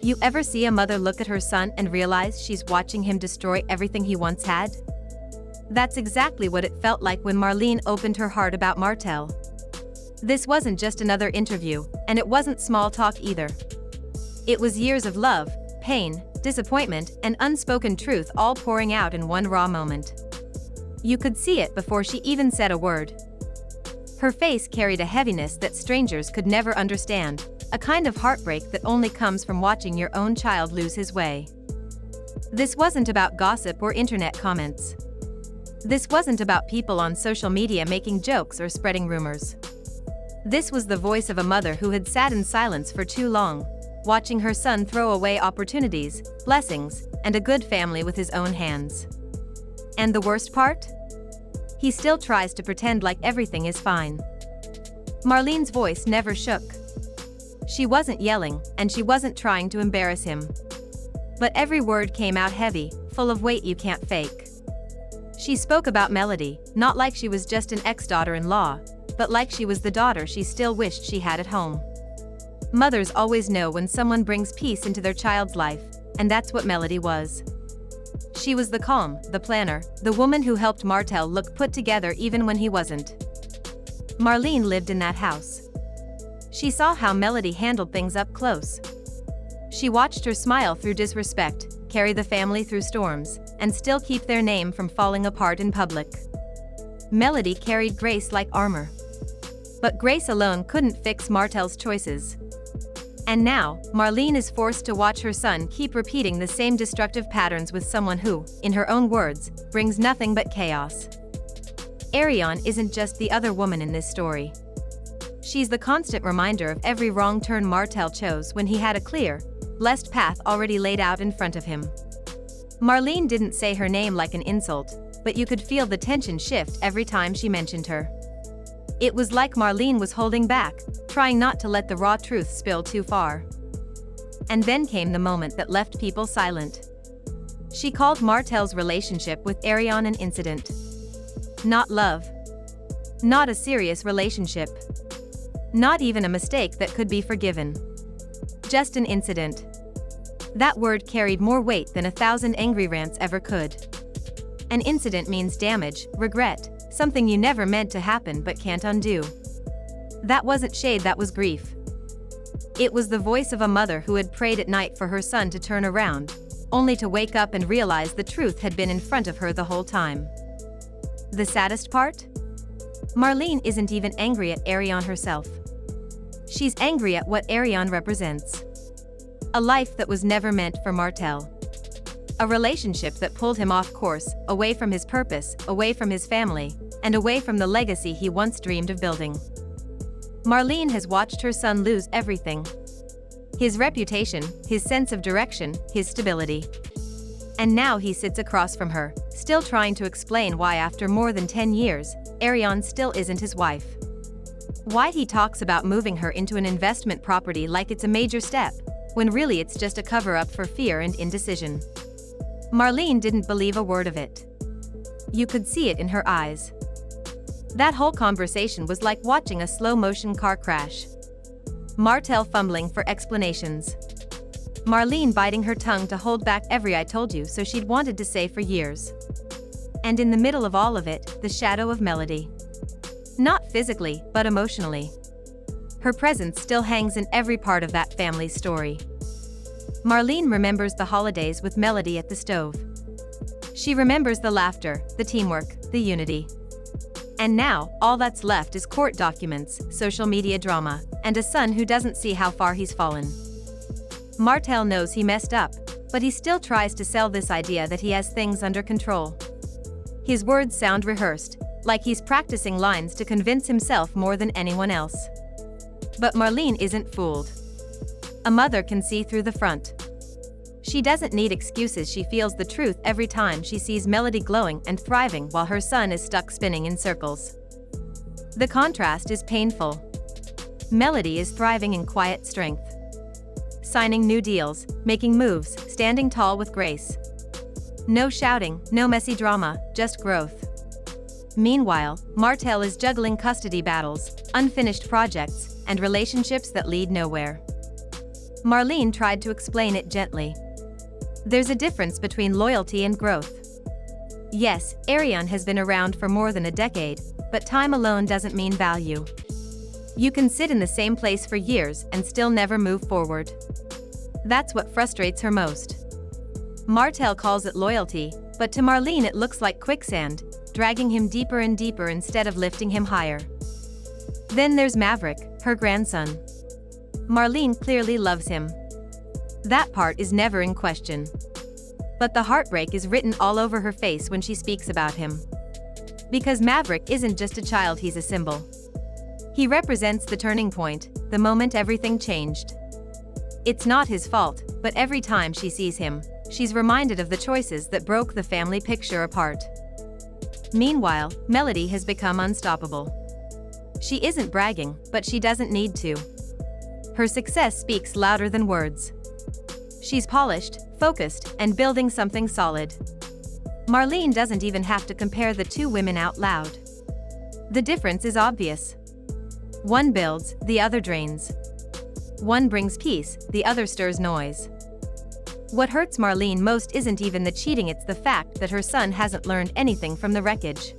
You ever see a mother look at her son and realize she's watching him destroy everything he once had? That's exactly what it felt like when Marlene opened her heart about Martell. This wasn't just another interview, and it wasn't small talk either. It was years of love, pain, disappointment, and unspoken truth all pouring out in one raw moment. You could see it before she even said a word. Her face carried a heaviness that strangers could never understand, a kind of heartbreak that only comes from watching your own child lose his way. This wasn't about gossip or internet comments. This wasn't about people on social media making jokes or spreading rumors. This was the voice of a mother who had sat in silence for too long, watching her son throw away opportunities, blessings, and a good family with his own hands. And the worst part? He still tries to pretend like everything is fine. Marlene's voice never shook. She wasn't yelling, and she wasn't trying to embarrass him. But every word came out heavy, full of weight you can't fake. She spoke about Melody, not like she was just an ex-daughter-in-law, but like she was the daughter she still wished she had at home. Mothers always know when someone brings peace into their child's life, and that's what Melody was. She was the calm, the planner, the woman who helped Martell look put together even when he wasn't. Marlene lived in that house. She saw how Melody handled things up close. She watched her smile through disrespect, carry the family through storms, and still keep their name from falling apart in public. Melody carried grace like armor. But grace alone couldn't fix Martell's choices. And now, Marlene is forced to watch her son keep repeating the same destructive patterns with someone who, in her own words, brings nothing but chaos. Arion isn't just the other woman in this story. She's the constant reminder of every wrong turn Martell chose when he had a clear, blessed path already laid out in front of him. Marlene didn't say her name like an insult, but you could feel the tension shift every time she mentioned her. It was like Marlene was holding back, trying not to let the raw truth spill too far. And then came the moment that left people silent. She called Martell's relationship with Arion an incident. Not love. Not a serious relationship. Not even a mistake that could be forgiven. Just an incident. That word carried more weight than 1,000 angry rants ever could. An incident means damage, regret, something you never meant to happen but can't undo. That wasn't shade, that was grief. It was the voice of a mother who had prayed at night for her son to turn around, only to wake up and realize the truth had been in front of her the whole time. The saddest part? Marlene isn't even angry at Arion herself. She's angry at what Arion represents. A life that was never meant for Martell. A relationship that pulled him off course, away from his purpose, away from his family, and away from the legacy he once dreamed of building. Marlene has watched her son lose everything. His reputation, his sense of direction, his stability. And now he sits across from her, still trying to explain why after more than 10 years, Arion still isn't his wife. Why he talks about moving her into an investment property like it's a major step, when really it's just a cover-up for fear and indecision. Marlene didn't believe a word of it. You could see it in her eyes. That whole conversation was like watching a slow-motion car crash. Martell fumbling for explanations. Marlene biting her tongue to hold back every "I told you so" she'd wanted to say for years. And in the middle of all of it, the shadow of Melody. Not physically, but emotionally. Her presence still hangs in every part of that family's story. Marlene remembers the holidays with Melody at the stove. She remembers the laughter, the teamwork, the unity. And now, all that's left is court documents, social media drama, and a son who doesn't see how far he's fallen. Martell knows he messed up, but he still tries to sell this idea that he has things under control. His words sound rehearsed, like he's practicing lines to convince himself more than anyone else. But Marlene isn't fooled. A mother can see through the front. She doesn't need excuses, she feels the truth every time she sees Melody glowing and thriving while her son is stuck spinning in circles. The contrast is painful. Melody is thriving in quiet strength. Signing new deals, making moves, standing tall with grace. No shouting, no messy drama, just growth. Meanwhile, Martell is juggling custody battles, unfinished projects, and relationships that lead nowhere. Marlene tried to explain it gently. There's a difference between loyalty and growth. Yes, Arion has been around for more than a decade, but time alone doesn't mean value. You can sit in the same place for years and still never move forward. That's what frustrates her most. Martell calls it loyalty, but to Marlene it looks like quicksand, dragging him deeper and deeper instead of lifting him higher. Then there's Maverick, her grandson. Marlene clearly loves him. That part is never in question. But the heartbreak is written all over her face when she speaks about him. Because Maverick isn't just a child, he's a symbol. He represents the turning point, the moment everything changed. It's not his fault, but every time she sees him, she's reminded of the choices that broke the family picture apart. Meanwhile, Melody has become unstoppable. She isn't bragging, but she doesn't need to. Her success speaks louder than words. She's polished, focused, and building something solid. Marlene doesn't even have to compare the two women out loud. The difference is obvious. One builds, the other drains. One brings peace, the other stirs noise. What hurts Marlene most isn't even the cheating, it's the fact that her son hasn't learned anything from the wreckage.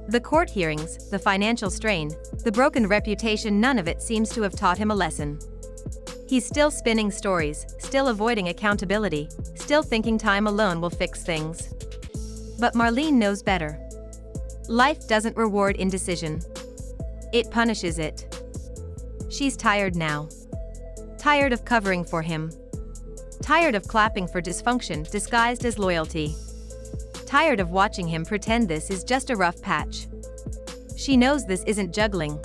The court hearings, the financial strain, the broken reputation, none of it seems to have taught him a lesson. He's still spinning stories, still avoiding accountability, still thinking time alone will fix things. But Marlene knows better. Life doesn't reward indecision. It punishes it. She's tired now. Tired of covering for him. Tired of clapping for dysfunction disguised as loyalty. Tired of watching him pretend this is just a rough patch. She knows this isn't juggling.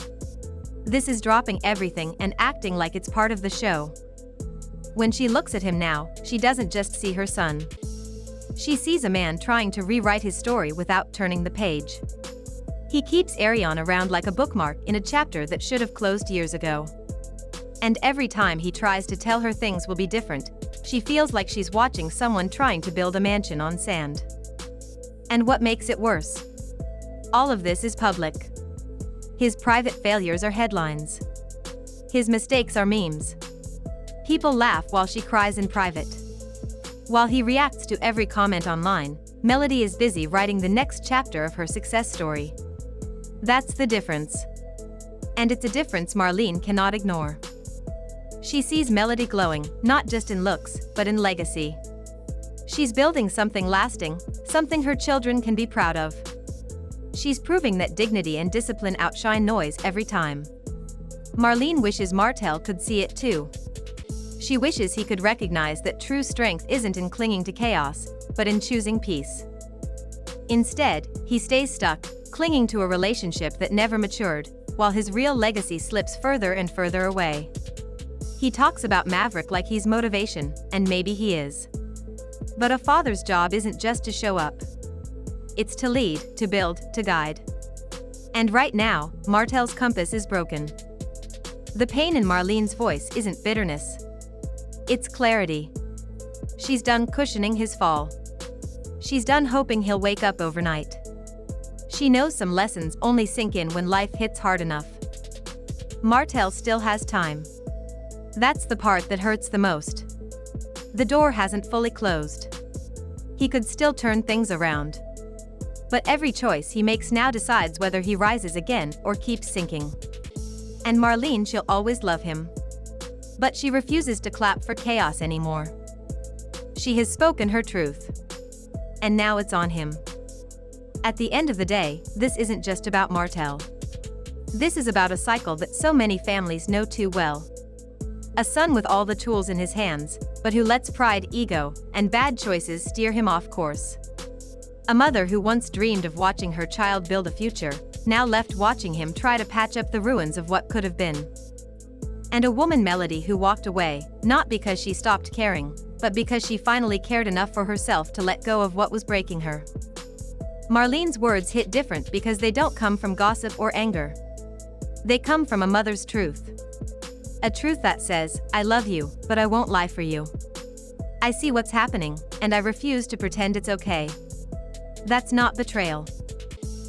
This is dropping everything and acting like it's part of the show. When she looks at him now, she doesn't just see her son. She sees a man trying to rewrite his story without turning the page. He keeps Arion around like a bookmark in a chapter that should have closed years ago. And every time he tries to tell her things will be different, she feels like she's watching someone trying to build a mansion on sand. And what makes it worse? All of this is public. His private failures are headlines. His mistakes are memes. People laugh while she cries in private. While he reacts to every comment online, Melody is busy writing the next chapter of her success story. That's the difference. And it's a difference Marlene cannot ignore. She sees Melody glowing, not just in looks, but in legacy. She's building something lasting, something her children can be proud of. She's proving that dignity and discipline outshine noise every time. Marlene wishes Martell could see it too. She wishes he could recognize that true strength isn't in clinging to chaos, but in choosing peace. Instead, he stays stuck, clinging to a relationship that never matured, while his real legacy slips further and further away. He talks about Maverick like he's motivation, and maybe he is. But a father's job isn't just to show up. It's to lead, to build, to guide. And right now, Martell's compass is broken. The pain in Marlene's voice isn't bitterness. It's clarity. She's done cushioning his fall. She's done hoping he'll wake up overnight. She knows some lessons only sink in when life hits hard enough. Martell still has time. That's the part that hurts the most. The door hasn't fully closed. He could still turn things around. But every choice he makes now decides whether he rises again or keeps sinking. And Marlene, she'll always love him. But she refuses to clap for chaos anymore. She has spoken her truth. And now it's on him. At the end of the day, this isn't just about Martell. This is about a cycle that so many families know too well. A son with all the tools in his hands, but who lets pride, ego, and bad choices steer him off course. A mother who once dreamed of watching her child build a future, now left watching him try to patch up the ruins of what could have been. And a woman, Melody, who walked away, not because she stopped caring, but because she finally cared enough for herself to let go of what was breaking her. Marlene's words hit different because they don't come from gossip or anger. They come from a mother's truth. A truth that says, I love you, but I won't lie for you. I see what's happening, and I refuse to pretend it's okay. That's not betrayal.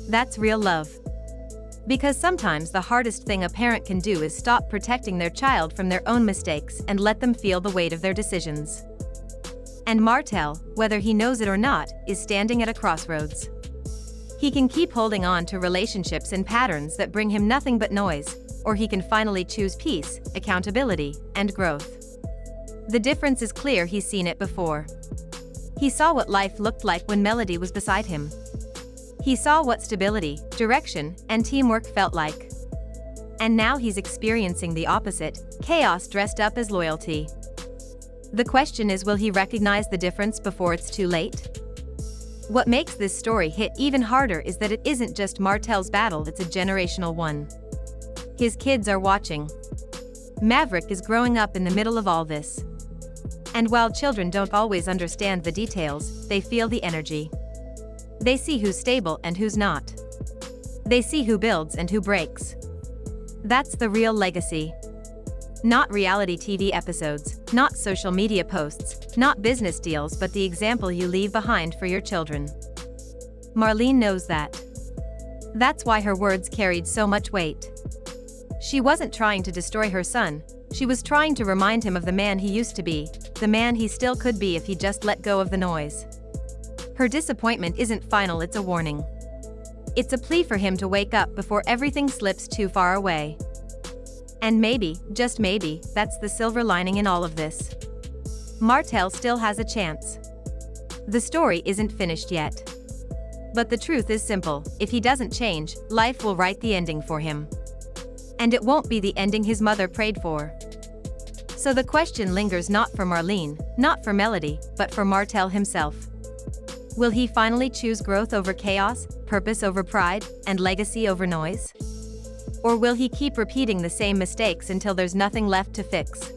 That's real love. Because sometimes the hardest thing a parent can do is stop protecting their child from their own mistakes and let them feel the weight of their decisions. And Martell, whether he knows it or not, is standing at a crossroads. He can keep holding on to relationships and patterns that bring him nothing but noise, or he can finally choose peace, accountability, and growth. The difference is clear. He's seen it before. He saw what life looked like when Melody was beside him. He saw what stability, direction, and teamwork felt like. And now he's experiencing the opposite, chaos dressed up as loyalty. The question is, will he recognize the difference before it's too late? What makes this story hit even harder is that it isn't just Martell's battle, it's a generational one. His kids are watching. Maverick is growing up in the middle of all this. And while children don't always understand the details, they feel the energy. They see who's stable and who's not. They see who builds and who breaks. That's the real legacy. Not reality TV episodes, not social media posts, not business deals, but the example you leave behind for your children. Marlene knows that. That's why her words carried so much weight. She wasn't trying to destroy her son, she was trying to remind him of the man he used to be, the man he still could be if he just let go of the noise. Her disappointment isn't final, it's a warning. It's a plea for him to wake up before everything slips too far away. And maybe, just maybe, that's the silver lining in all of this. Martell still has a chance. The story isn't finished yet. But the truth is simple: if he doesn't change, life will write the ending for him. And it won't be the ending his mother prayed for. So the question lingers, not for Marlene, not for Melody, but for Martell himself. Will he finally choose growth over chaos, purpose over pride, and legacy over noise? Or will he keep repeating the same mistakes until there's nothing left to fix?